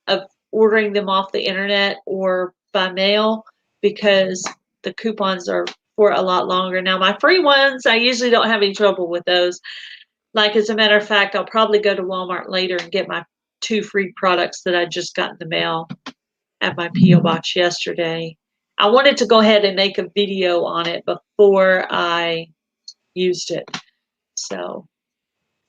of ordering them off the internet or by mail, because the coupons are for a lot longer. Now my free ones, I usually don't have any trouble with those. Like, as a matter of fact, I'll probably go to Walmart later and get my 2 free products that I just got in the mail at my P.O. box yesterday. I wanted to go ahead and make a video on it before I used it. So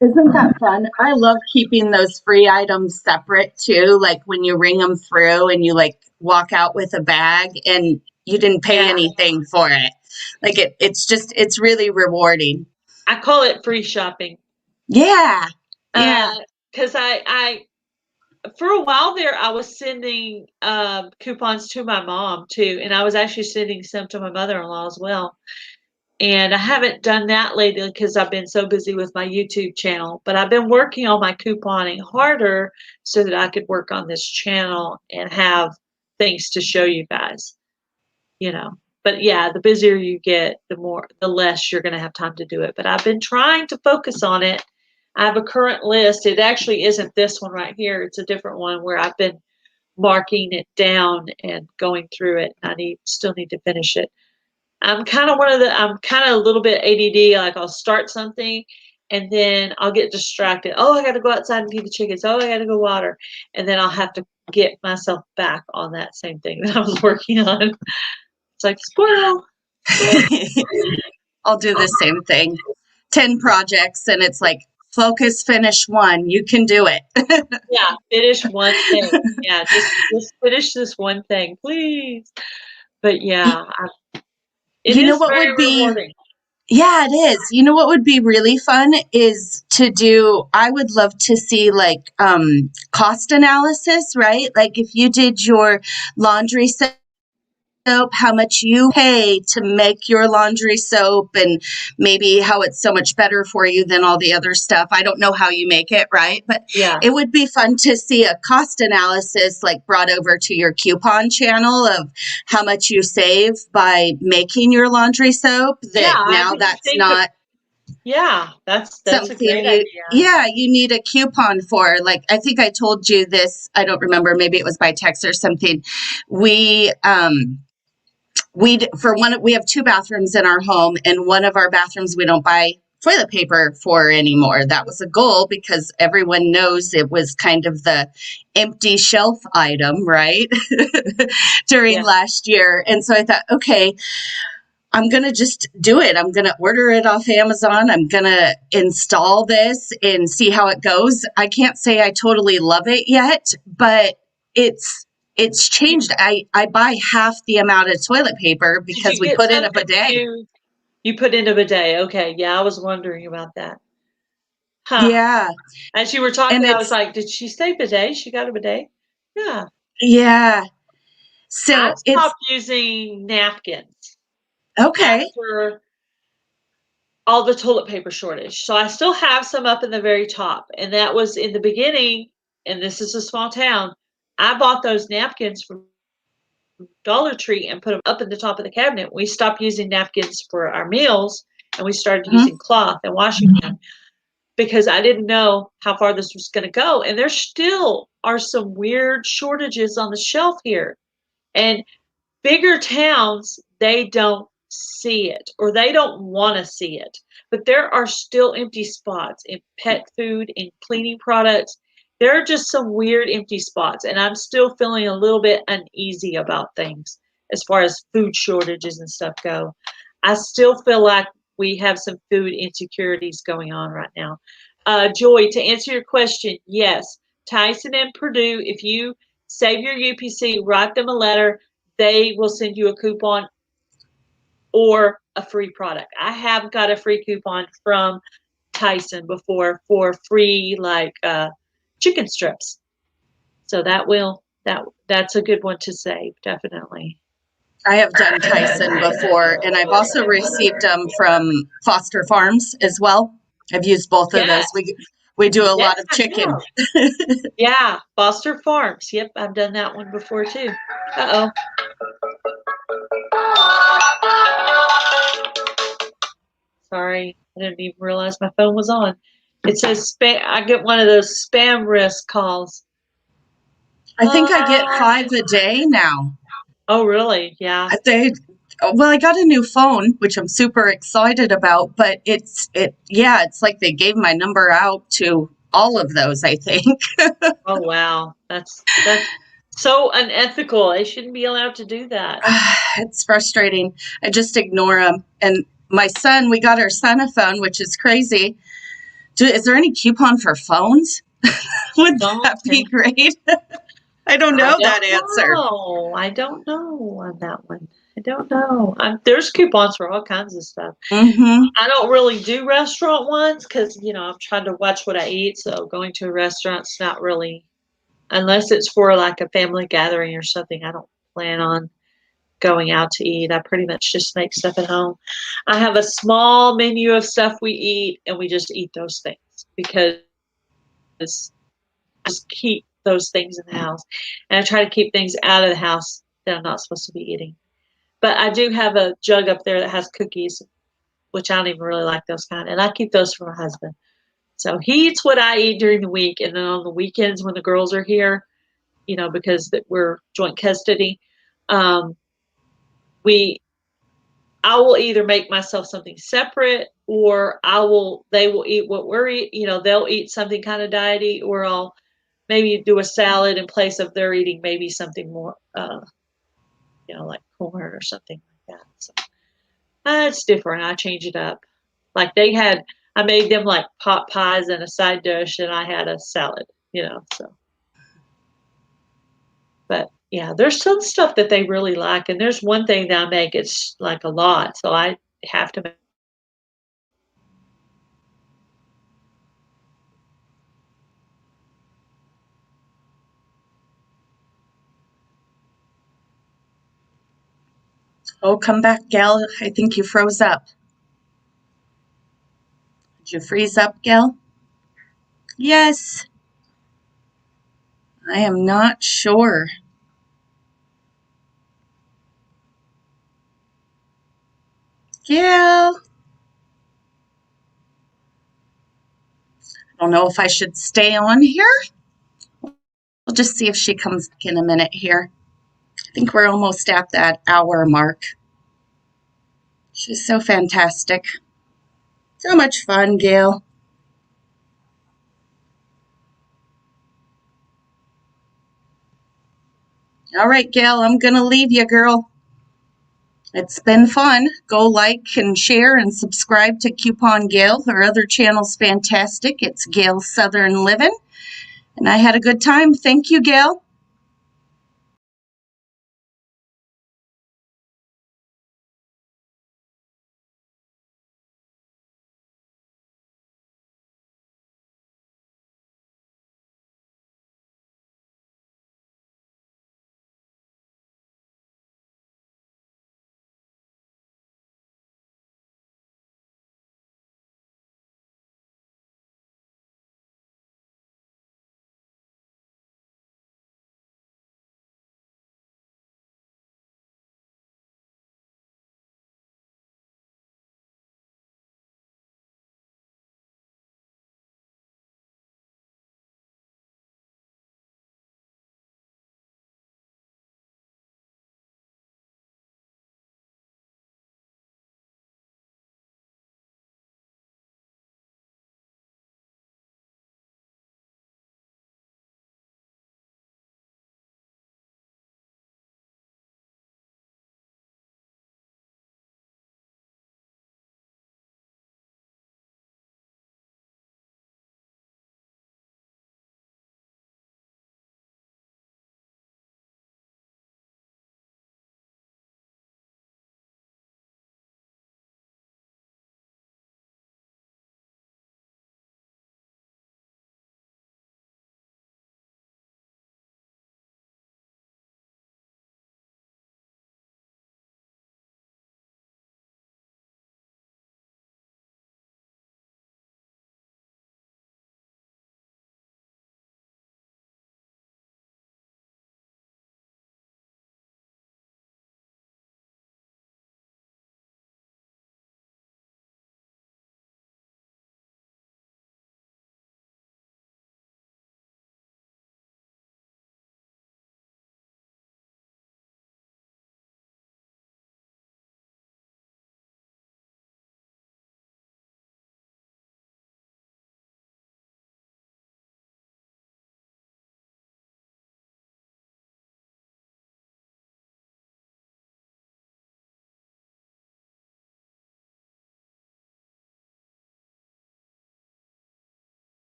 Isn't that fun? I love keeping those free items separate too. Like when you ring them through and you like walk out with a bag and you didn't pay anything for it. Like it's really rewarding. I call it free shopping. Yeah. Yeah. Because I for a while there, I was sending coupons to my mom too, and I was actually sending some to my mother-in-law as well. And I haven't done that lately because I've been so busy with my YouTube channel. But I've been working on my couponing harder so that I could work on this channel and have things to show you guys. But yeah, the busier you get, the less you're going to have time to do it. But I've been trying to focus on it. I have a current list. It actually isn't this one right here. It's a different one where I've been marking it down and going through it. I still need to finish it. I'm kind of a little bit ADD. Like, I'll start something and then I'll get distracted. Oh, I got to go outside and feed the chickens. Oh, I got to go water. And then I'll have to get myself back on that same thing that I was working on. It's like, squirrel. I'll do the same thing. 10 projects and it's like, focus, finish one. You can do it. Yeah, finish one thing. Yeah, just finish this one thing, please. But yeah, it is very rewarding. Yeah, it is. You know what would be really fun is I would love to see like cost analysis, right? Like if you did your laundry soap, how much you pay to make your laundry soap and maybe how it's so much better for you than all the other stuff. I don't know how you make it, right? But yeah, it would be fun to see a cost analysis like brought over to your coupon channel of how much you save by making your laundry soap. That's a great idea. Yeah, you need a coupon for. Like, I think I told you this, I don't remember, maybe it was by text or something. We have 2 bathrooms in our home, and one of our bathrooms we don't buy toilet paper for anymore. That was a goal because everyone knows it was kind of the empty shelf item, right? During last year. And so I thought, okay, I'm going to just do it. I'm going to order it off Amazon. I'm going to install this and see how it goes. I can't say I totally love it yet, but it's changed. I buy half the amount of toilet paper because we put in a bidet. You put in a bidet. Okay. Yeah, I was wondering about that. Huh. Yeah. As you were talking, And I was it's, like, did she say bidet? She got a bidet? Yeah. yeah. I So it's, stopped using napkins okay. after all the toilet paper shortage. So I still have some up in the very top. And that was in the beginning, and this is a small town. I bought those napkins from Dollar Tree and put them up at the top of the cabinet. We stopped using napkins for our meals and we started Mhm. using cloth and washing them because I didn't know how far this was going to go. And there still are some weird shortages on the shelf here. And bigger towns, they don't see it or they don't want to see it. But there are still empty spots in pet food, in cleaning products. There are just some weird empty spots, and I'm still feeling a little bit uneasy about things as far as food shortages and stuff go. I still feel like we have some food insecurities going on right now. Joy, to answer your question, yes, Tyson and Purdue, if you save your UPC, write them a letter, they will send you a coupon or a free product. I have got a free coupon from Tyson before for free chicken strips. So that's a good one to save, definitely. I have done Tyson before, and I've also received them from Foster Farms as well. I've used both of those. Yes, We do a yes, lot of I chicken. have. Yeah, Foster Farms. Yep, I've done that one before too. Uh oh. Sorry, I didn't even realize my phone was on. It says spam. I get one of those spam risk calls. I think I get Uh, 5 a day now. oh, really? Yeah. They, well, I got a new phone, which I'm super excited about, but yeah, it's like they gave my number out to all of those, I think. Oh, wow. That's so unethical. They shouldn't be allowed to do that. It's frustrating. I just ignore them. And my son, we got our son a phone, which is crazy. Is there any coupon for phones? Would Don't. that be great? I don't I know that don't answer. know. I don't know on that one. I don't know. There's coupons for all kinds of stuff. Mm-hmm. I don't really do restaurant ones because, I'm trying to watch what I eat. So going to a restaurant's not really, unless it's for like a family gathering or something, I don't plan on going out to eat. I pretty much just make stuff at home. I have a small menu of stuff we eat, and we just eat those things because I just keep those things in the house. And I try to keep things out of the house that I'm not supposed to be eating. But I do have a jug up there that has cookies, which I don't even really like those kind. And I keep those for my husband. So he eats what I eat during the week. And then on the weekends when the girls are here, because we're joint custody, um, we I will either make myself something separate or they will eat what we're eating, they'll eat something kind of diety, or I'll maybe do a salad in place of their eating maybe something more, like corn or something like that. So it's different. I change it up. Like I made them like pot pies and a side dish, and I had a salad, so. But yeah, there's some stuff that they really like, and there's one thing that I make, it's like a lot, so I have to make. Oh, come back, gal. I think you froze up. Did you freeze up, gal? Yes. I am not sure. Gal. I don't know if I should stay on here. We'll just see if she comes back in a minute here. I think we're almost at that hour mark. She's so fantastic. So much fun, Gail. All right, Gail, I'm going to leave you, girl. It's been fun. Go like and share and subscribe to Coupon Gail. Her other channel's fantastic. It's Gail Southern Living. And I had a good time. Thank you, Gail.